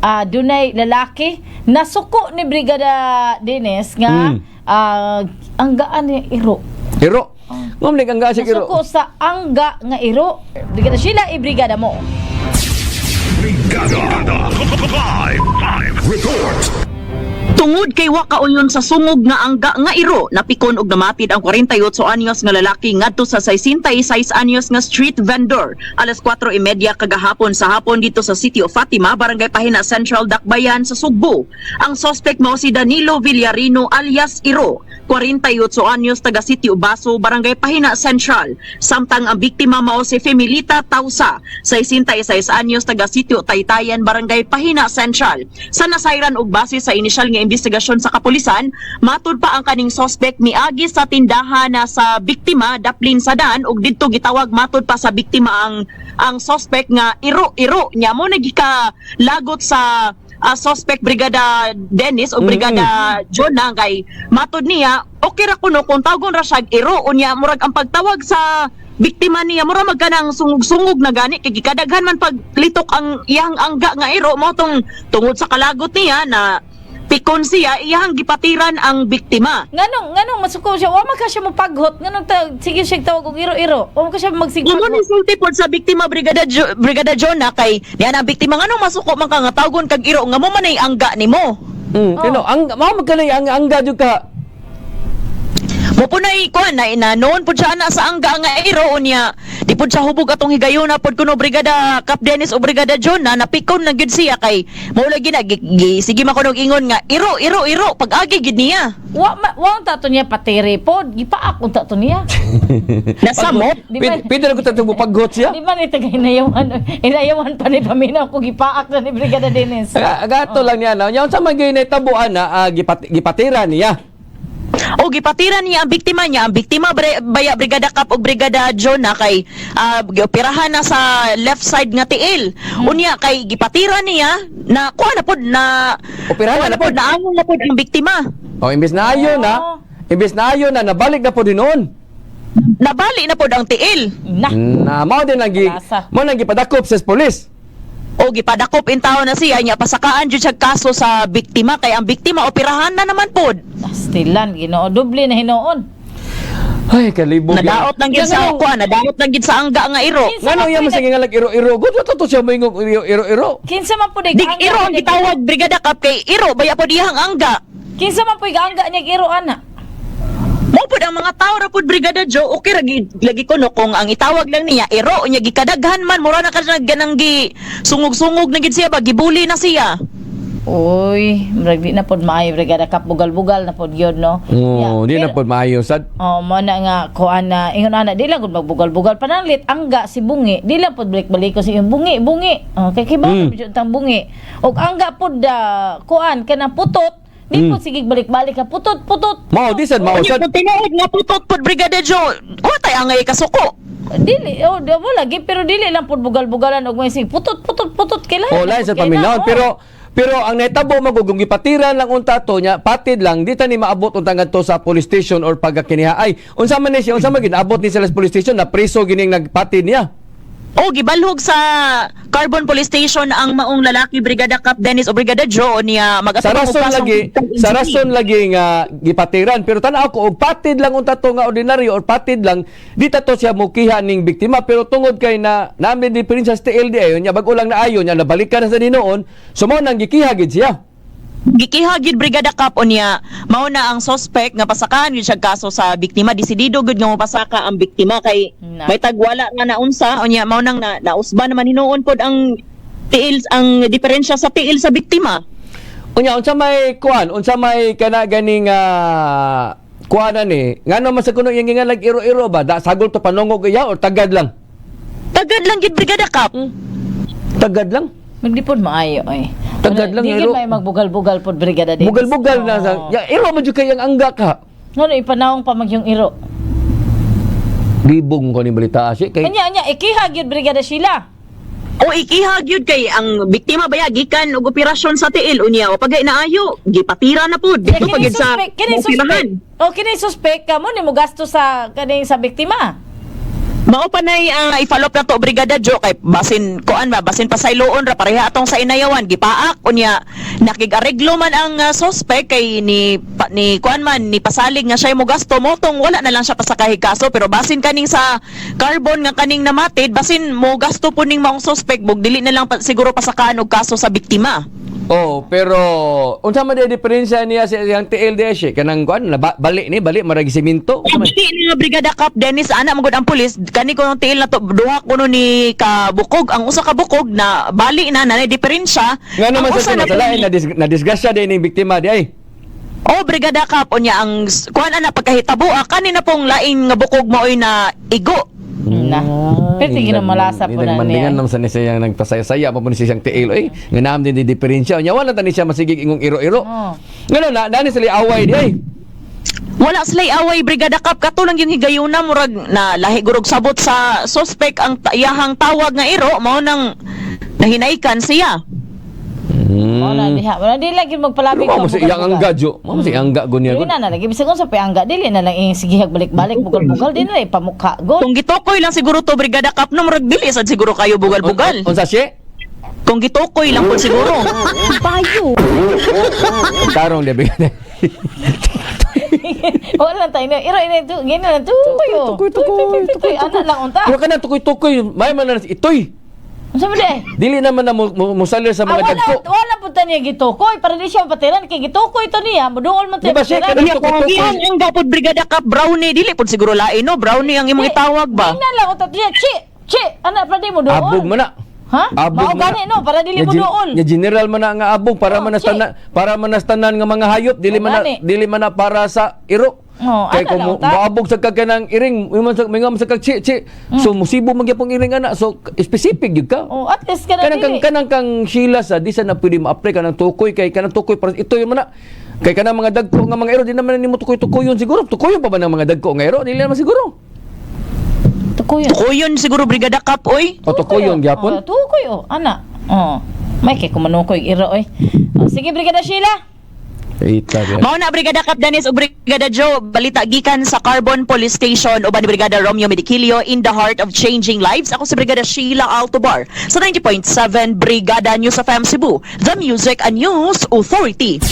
dunay lalaki nasuko ni Brigada Dennis nga anggaan ni iro. Iro. Ngumlik ang gasik iro. Nasuko sa angga nga iro. Brigada Sheila, i-brigada mo. Brigada Live Report. Tungod kay wa kauyon sa sungog nga angga nga iro, napikon og namatid ang 48 anyos nga lalaki ngadto sa 66 anyos nga street vendor. Alas 4:30 kagahapon sa hapon dito sa City of Fatima, Barangay Pahina Central, Dakbayan sa Sugbo. Ang suspect mao si Danilo Villarino alias Iro, 48 anyos, taga City Ubaso, Barangay Pahina Central. Samtang ang biktima mao si Femilita Tausa, 66 anyos, taga City Taytayan, Barangay Pahina Central. Sa nasayran og base sa inisyal nga investigasyon sa kapulisan, matud pa ang kaning suspect miagi sa tindahan na sa biktima daplin sa daan ug didto gitawag matud pa sa biktima ang suspect nga iro nya mo nagika lagot sa suspect Brigada Dennis o Brigada Jonah kay matud niya okay ra kuno kung tawgon ra siya iro unya murag ang pagtawag sa biktima niya mura magkanang sungog-sungog na gani kay gikadaghan man paglitok ang iyang angga nga iro mo tungod sa kalagot niya na pikon siya iyang gipatiran ang biktima. Nganong masuko siya wa man ka siya mopaghot nganong sige siya tawag og iro-iro. Wa man ka siya magsigpag. Imo ni sulti pod sa biktima Brigada Jonah kay niya ang biktima nganong masuko man ka nga tawgon kag iro nga mo man ay angga nimo. Kino ang mao magkanay ang angga jud ka. Mo po na ikuan na noon po siya na sa angga nga iro unya di po siya hubog atong higayon na po kuno Brigada Cap Dennis o Brigada John na napikon na gid siya kay mo lagi na sige makunog ingon nga iro pag-agi gid niya Wa ang tato niya patiri pod gipaak ang tato niya. nasamot Pwede na ko tatong paghot siya. Di ba ni taga inayawan pa ni paminaw ko gipaak na ni Brigada Dennis. Agato lang niya na. Nya unsa man gyud tabuan na gipatira niya. o gipatiran niya ang biktima baya Brigada Cap o Brigada John na kay gioperahan na sa left side nga tiil unya kay gipatiran niya na kuha na pod na Operahan na pod. naangon na pod ang biktima Imbes na ayon na nabalik na po din noon. nabali na pod ang tiil Na mao din lagi. Lasa. Mo nang gipadakop sa pulis. o gipadakop in taon na siya nya pasakaan jud siya kaso sa biktima kay ang biktima operahan na naman pod Stilan Ginoo doble na hinoon. Ay kalibog. nadaot lang gid sa kuha nadaot lang gid sa angga nga iro Ngano iya mo sa gingalag iro-iro. Gusto to siya moingog iro-iro. Kinsa man pud dig iro ang gitawag Brigada Cap kay iro baya pod iyang angga Kinsa man pud gaangga niya iro ana. mo pod ang mga tao ra pod Brigada Joe okay ra lagi kuno kung ang itawag lang niya iro nya gikadaghan man mura na kada ganang gi sungog-sungog na gid siya ba gibuli na siya Uy, murag di na pod maayo Brigada Cap bugal-bugal na pod gyud no. Oh, di na pod maayo sad. Oh, mo na nga kuan na ingon ana di lang gud magbugal-bugal pananglit angga si bungi. Di lang pod balik-balik ko si bungi. Kay kibaw jud tang bungi. Og angga pod kuan kana putot. Di pod sige balik-balik ka putot. Mao di sad mao Unya sad. kung tinuod nga putot pod Brigada Joe wa tay angay kasuko Dili mo lagi pero dili lang pod bugal-bugalan og may sige putot kailan. Oh, lain sa paminaw pero ang naitabo magugong gipatiran lang unta to nya patid lang di ta ni maabot unta ngadto sa police station or pagkakiniha ay unsa man ni siya unsa man ginaabot ni sa police station na preso gining nagpatid niya. o gibalhog sa Carbon Police Station ang maong lalaki Brigada Cap Dennis o Brigada Joe niya Sa rason lagi nga gipatiran pero tanaw ko og patid lang unta to nga ordinaryo or patid lang di ta to siya mukiha ning biktima pero tungod kay na namin diferensya sa TLD ayon nya bag-o lang na ayon nya nabalikan na sa dinoon so mo nang gikiha gid siya. gikihagid Brigada Cap unya mao na ang suspect nga pasakaan gyud siya kaso sa biktima desidido gud nga mopasaka ang biktima kay may tagwala nga naunsa unya mao nang nausba naman hinuon pod ang tiil ang diferensya sa tiil sa biktima Unya unsa may kana ganing kuanan ni ngano man sa kuno yung gingalag iro-iro ba da sagol to panungog iya or tagad lang gid Brigada Cap tagad lang Magdi pod maayo ay. Tagad lang Di iro. may magbugal-bugal pod Brigada Dennis. bugal-bugal na sa ya iro man jud kay ang angga ka Ngano ipanawong pa magyong iro. libong ko ni balita si kay Anya ikiha gyud Brigada Sheila. o ikihag yun kay ang biktima baya gikan og operasyon sa tiil unya o pagay naayo gipatira na pod dito pagid sa kini suspect. O kini suspect ka mo ni mo gasto sa kaning sa biktima. Mao pa nay i-follow up na to Brigada Jo kay basin kuan ba basin pasayloon ra pareha atong sa inayawan gipaak unya nakigareglo man ang suspect kay ni kuan man ni pasalig nga siya mo gasto mo tong wala na lang siya pasakahi kaso pero basin kaning sa carbon nga kaning namatid basin mo gasto po ning maong suspect bug dili na lang siguro pasakaan og kaso sa biktima. Oh, pero unsa man di diferensya niya sa yang TLDS kanang kuan bali maragi semento. Dili nga Brigada Cap Dennis ana magud ang pulis kani ko ng TL na to duha kuno ni kabukog ang usa ka bukog na bali na diferensya. Nga naman Ang sa usa na lain na disgrasya din ning biktima di ay. Oh, Brigada Cap unya ang kuan ana pagkahitabo kanina pong lain nga bukog maoy na igo. Na. Pero tingin na malasa po na Mandingan niya. naman sa niya nagpasaya-saya pa po ni siyang tiil. Ay, nga naam din di diferensya. Nya wala tani siya masigig ingong iro-iro. Oh. Ngano na dani sila away di ay. Wala sila'y away Brigada Cap katulang yung higayuna murag na lahi gurog sabot sa suspect ang iyahang tawag nga iro mao nang nahinaikan siya. Wala diha. Wala di lagi magpalabig. Pero mo si iyang angga jo. Mo si angga gunya Dili gud. na lagi bisag sa piangga dili na lang sigihag balik-balik bugal-bugal di na ipamukha go. Kung gitukoy lang siguro to Brigada Cap no murag dili sad siguro kayo bugal-bugal. Unsa siya? Kung gitukoy lang po siguro. Payo. Tarong di bigyan. Wala tayo na. Iro tu gina na tu. Tukoy. Anak lang unta. Pero kana tukoy-tukoy, may man na itoy. Unsa man di? Dili naman na musalir sa mga dagko. Wala po niya gitukoy para di siya patiran kay gitukoy to niya muduol man Di ba siya patiran. kanang tukoy-tukoy? Ang gapod Brigada Cap brownie dili pod siguro lain no brownie ang imong itawag ba. Tingnan lang unta niya. Chi. Anak pa di mo doon. Abog man na. Ha? Abog Mao man gani na. no para dili mo doon. Ya general man na nga abog para Oh, manastanan nga mga hayop dili man Gani. na para sa iro. Oh, Kay ana kung lang ta. moabog sa kagkanang iring, mga sa kag chi. So musibo man gyapong iring ana. So specific gyud ka. Oh, at least kana dili. Kanang kang Sheila sa di sa na pwede ma-apply kanang tukoy kay kanang tukoy para ito yun man na. Kay kanang mga dagko nga mga iro di naman nimo tukoy-tukoyon siguro. Tukoyon pa ba ng mga dagko nga iro? Dili naman siguro. Tukoy. Tukoyon siguro Brigada Cap oy. O tukoyon gyapon. Tukoy ana. Oh. May kay kumanukoy iro oy. Oh, sige Brigada Sheila. Ita. Mao na Brigada Cap Dennis ug Brigada Joe balita gikan sa Carbon Police Station uban ni Brigada Romeo Medicilio in the heart of changing lives. Ako si Brigada Sheila Altobar sa 90.7 Brigada News FM Cebu, the Music and News Authority.